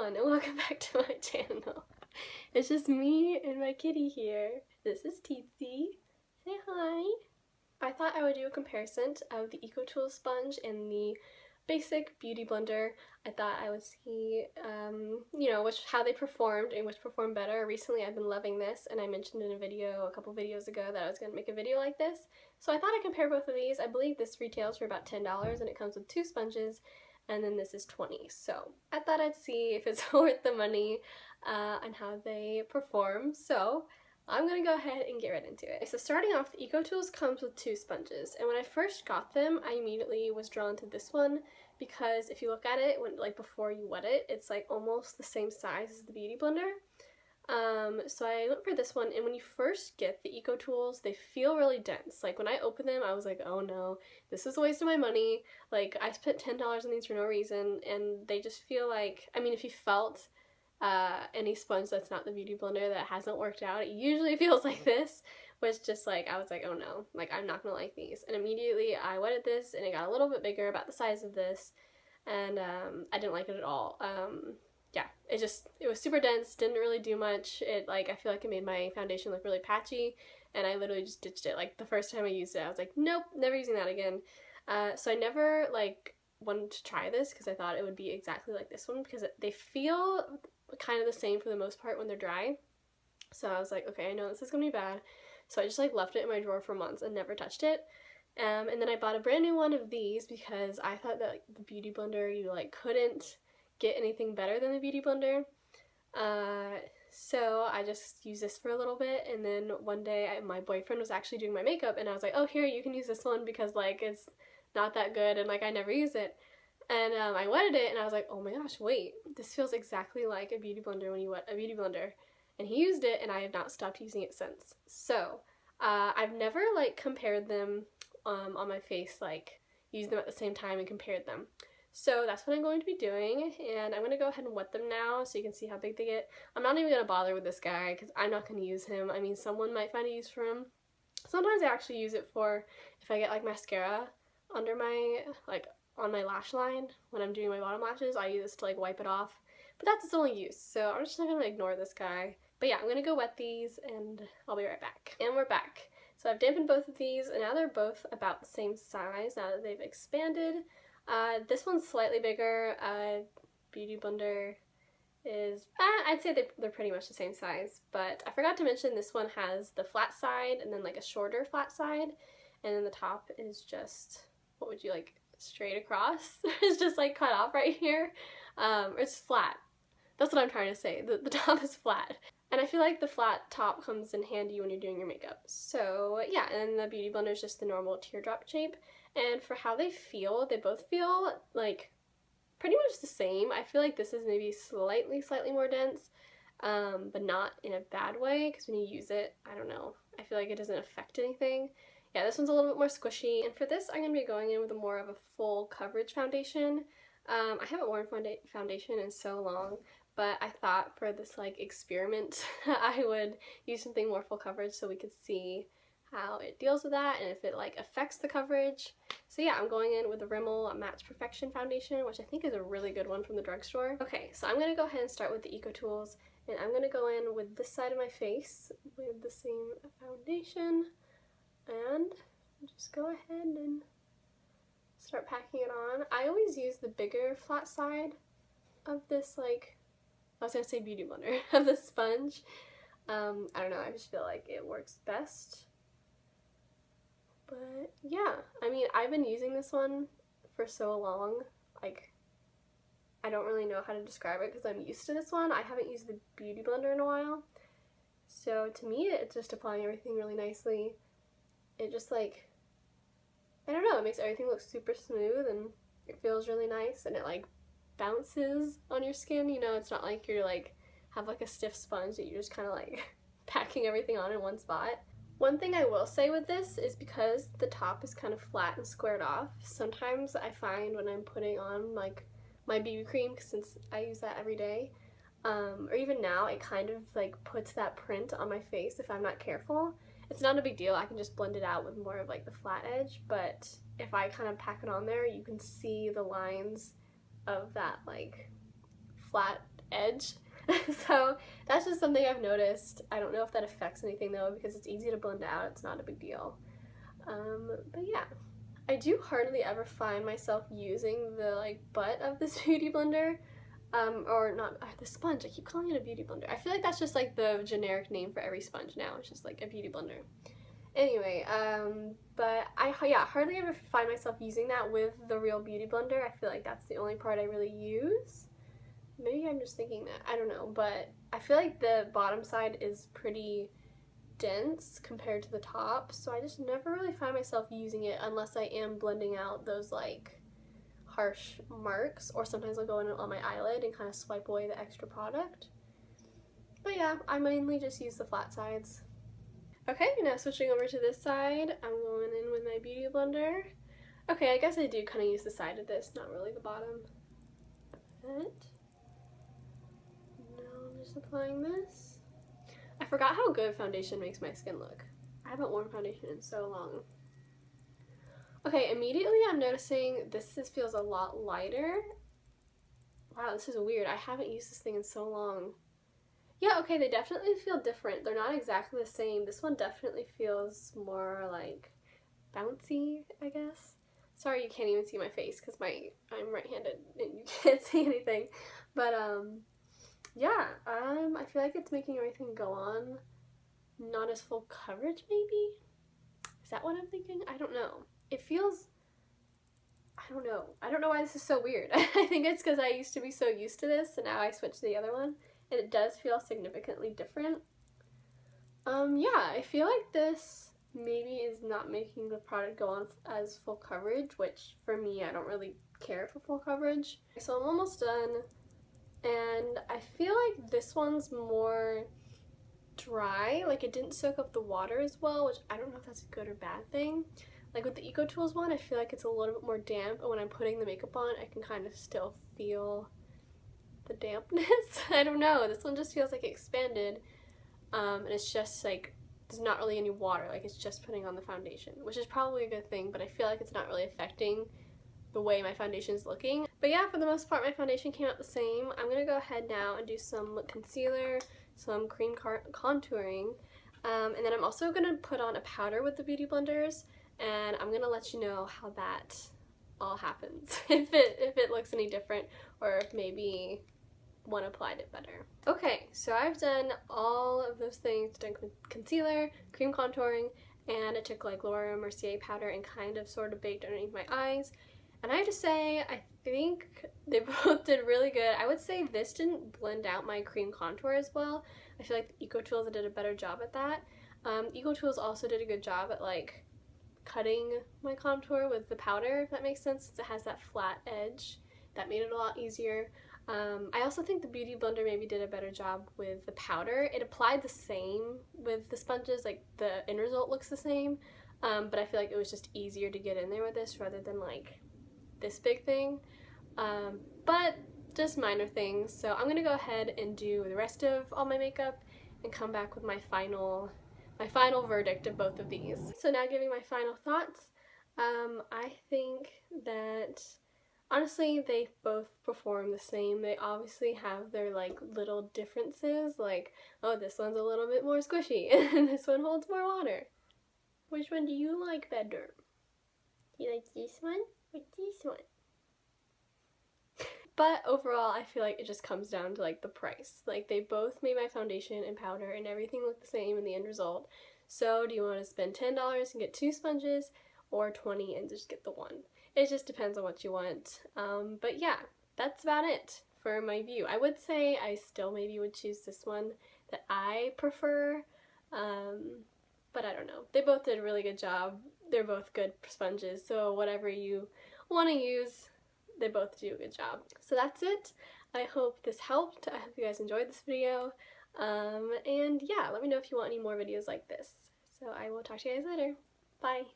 everyone, and welcome back to my channel. It's just me and my kitty here. This is Teetsy. Say hi. I thought I would do a comparison of the EcoTools sponge and the basic beauty blender. I thought I would see, how they performed and which performed better. Recently I've been loving this, and I mentioned in a video a couple videos ago that I was going to make a video like this. So I thought I'd compare both of these. I believe this retails for about $10 and it comes with 2 sponges. And then this is $20. So I thought I'd see if it's worth the money and how they perform. So I'm gonna go ahead and get right into it. So starting off, the EcoTools comes with 2 sponges, and when I first got them, I immediately was drawn to this one because if you look at it before you wet it, it's like almost the same size as the Beauty Blender. So I went for this one, and when you first get the EcoTools, they feel really dense. Like when I opened them, I was like, oh no, this is a waste of my money. Like I spent $10 on these for no reason, and they just feel like, I mean, if you felt any sponge that's not the Beauty Blender that hasn't worked out, it usually feels like this, which just like, I was like, oh no, like I'm not gonna like these. And immediately I wetted this, and it got a little bit bigger, about the size of this, and I didn't like it at all. Yeah, it was super dense, didn't really do much. I feel like it made my foundation look really patchy, and I literally just ditched it. Like, the first time I used it, I was like, nope, never using that again. So I never, wanted to try this because I thought it would be exactly like this one, because they feel kind of the same for the most part when they're dry. So I was like, okay, I know this is gonna be bad. So I just, left it in my drawer for months and never touched it. And then I bought a brand new one of these because I thought that, the Beauty Blender, you, couldn't get anything better than the Beauty Blender. So I just used this for a little bit, and then one day my boyfriend was actually doing my makeup, and I was like, oh, here, you can use this one because it's not that good, and I never use it. And I wetted it, and I was like, oh my gosh, wait, this feels exactly like a Beauty Blender when you wet a Beauty Blender. And he used it, and I have not stopped using it since. So I've never compared them on my face, used them at the same time and compared them. So that's what I'm going to be doing, and I'm going to go ahead and wet them now so you can see how big they get. I'm not even going to bother with this guy because I'm not going to use him. I mean, someone might find a use for him. Sometimes I actually use it for if I get mascara under my, on my lash line when I'm doing my bottom lashes. I use this to wipe it off, but that's its only use, so I'm just not going to ignore this guy. But yeah, I'm going to go wet these and I'll be right back. And we're back. So I've dampened both of these, and now they're both about the same size now that they've expanded. This one's slightly bigger. Beauty Blender is, I'd say they're pretty much the same size, but I forgot to mention this one has the flat side and then a shorter flat side, and then the top is just, what would you straight across? It's just cut off right here. It's flat. That's what I'm trying to say. The top is flat. And I feel like the flat top comes in handy when you're doing your makeup. So yeah, and the Beauty Blender is just the normal teardrop shape. And for how they both feel pretty much the same. I feel like this is maybe slightly more dense, but not in a bad way, because when you use it, I don't know, I feel like it doesn't affect anything. Yeah, this one's a little bit more squishy, and for this I'm going to be going in with more of a full coverage foundation. I haven't worn foundation in so long, but I thought for this experiment I would use something more full coverage so we could see how it deals with that and if it affects the coverage. So yeah, I'm going in with the Rimmel Match Perfection foundation, which I think is a really good one from the drugstore. Okay, so I'm going to go ahead and start with the EcoTools, and I'm going to go in with this side of my face with the same foundation, and just go ahead and start packing it on. I always use the bigger flat side of this, I was going to say Beauty Blender, of the sponge. I don't know, I just feel like it works best. But yeah, I mean, I've been using this one for so long, I don't really know how to describe it because I'm used to this one. I haven't used the Beauty Blender in a while. So to me, it's just applying everything really nicely. It just I don't know, it makes everything look super smooth, and it feels really nice, and it bounces on your skin, it's not like you're have a stiff sponge that you're just kind of packing everything on in one spot. One thing I will say with this is because the top is kind of flat and squared off, sometimes I find when I'm putting on my BB cream, since I use that every day, or even now, it kind of puts that print on my face if I'm not careful. It's not a big deal, I can just blend it out with more of the flat edge, but if I kind of pack it on there, you can see the lines of that flat edge. So that's just something I've noticed. I don't know if that affects anything though, because it's easy to blend out. It's not a big deal. But yeah. I do hardly ever find myself using the like butt of this beauty blender. Or not, the sponge. I keep calling it a beauty blender. I feel like that's just like the generic name for every sponge now. It's just like a beauty blender. Anyway, but I hardly ever find myself using that with the real beauty blender. I feel like that's the only part I really use. Maybe I'm just thinking that. I don't know, but I feel like the bottom side is pretty dense compared to the top, so I just never really find myself using it unless I am blending out those like harsh marks, or sometimes I'll go in on my eyelid and kind of swipe away the extra product. But yeah, I mainly just use the flat sides. Okay, now switching over to this side, I'm going in with my beauty blender. Okay, I guess I do kind of use the side of this, not really the bottom. But now I'm just applying this. I forgot how good foundation makes my skin look. I haven't worn foundation in so long. Okay, immediately I'm noticing this feels a lot lighter. Wow, this is weird. I haven't used this thing in so long. Yeah, okay, they definitely feel different. They're not exactly the same. This one definitely feels more like bouncy, I guess. Sorry you can't even see my face because I'm right-handed and you can't see anything. But yeah, I feel like it's making everything go on not as full coverage maybe? Is that what I'm thinking? I don't know. It feels, I don't know. I don't know why this is so weird. I think it's because I used to be so used to this and now I switched to the other one. And it does feel significantly different. Yeah, I feel like this maybe is not making the product go on as full coverage, which for me, I don't really care for full coverage. So I'm almost done, and I feel like this one's more dry, like it didn't soak up the water as well, which I don't know if that's a good or bad thing. Like with the EcoTools one, I feel like it's a little bit more damp, and when I'm putting the makeup on, I can kind of still feel the dampness. I don't know, this one just feels like it expanded, and it's just like there's not really any water, like it's just putting on the foundation, which is probably a good thing, but I feel like it's not really affecting the way my foundation is looking. But yeah, for the most part my foundation came out the same. I'm gonna go ahead now and do some concealer, some cream contouring, and then I'm also gonna put on a powder with the beauty blenders, and I'm gonna let you know how that all happens, if it looks any different, or if maybe one applied it better. Okay, so I've done all of those things, done concealer, cream contouring, and I took like Laura Mercier powder and kind of sort of baked underneath my eyes. And I have to say, I think they both did really good. I would say this didn't blend out my cream contour as well. I feel like the EcoTools did a better job at that. EcoTools also did a good job at like cutting my contour with the powder, if that makes sense, since it has that flat edge. That made it a lot easier. I also think the Beauty Blender maybe did a better job with the powder. It applied the same with the sponges, like the end result looks the same, but I feel like it was just easier to get in there with this rather than like this big thing. But just minor things. So I'm gonna go ahead and do the rest of all my makeup and come back with my final verdict of both of these. So now giving my final thoughts, I think that honestly, they both perform the same. They obviously have their like little differences, like, oh, this one's a little bit more squishy and this one holds more water. Which one do you like better? Do you like this one or this one? But overall, I feel like it just comes down to like the price. Like they both made my foundation and powder and everything look the same in the end result. So do you want to spend $10 and get 2 sponges, or $20 and just get the one? It just depends on what you want. But yeah, that's about it for my view. I would say I still maybe would choose this one that I prefer, but I don't know. They both did a really good job. They're both good sponges, so whatever you want to use, they both do a good job. So that's it. I hope this helped. I hope you guys enjoyed this video. And yeah, let me know if you want any more videos like this. So I will talk to you guys later. Bye!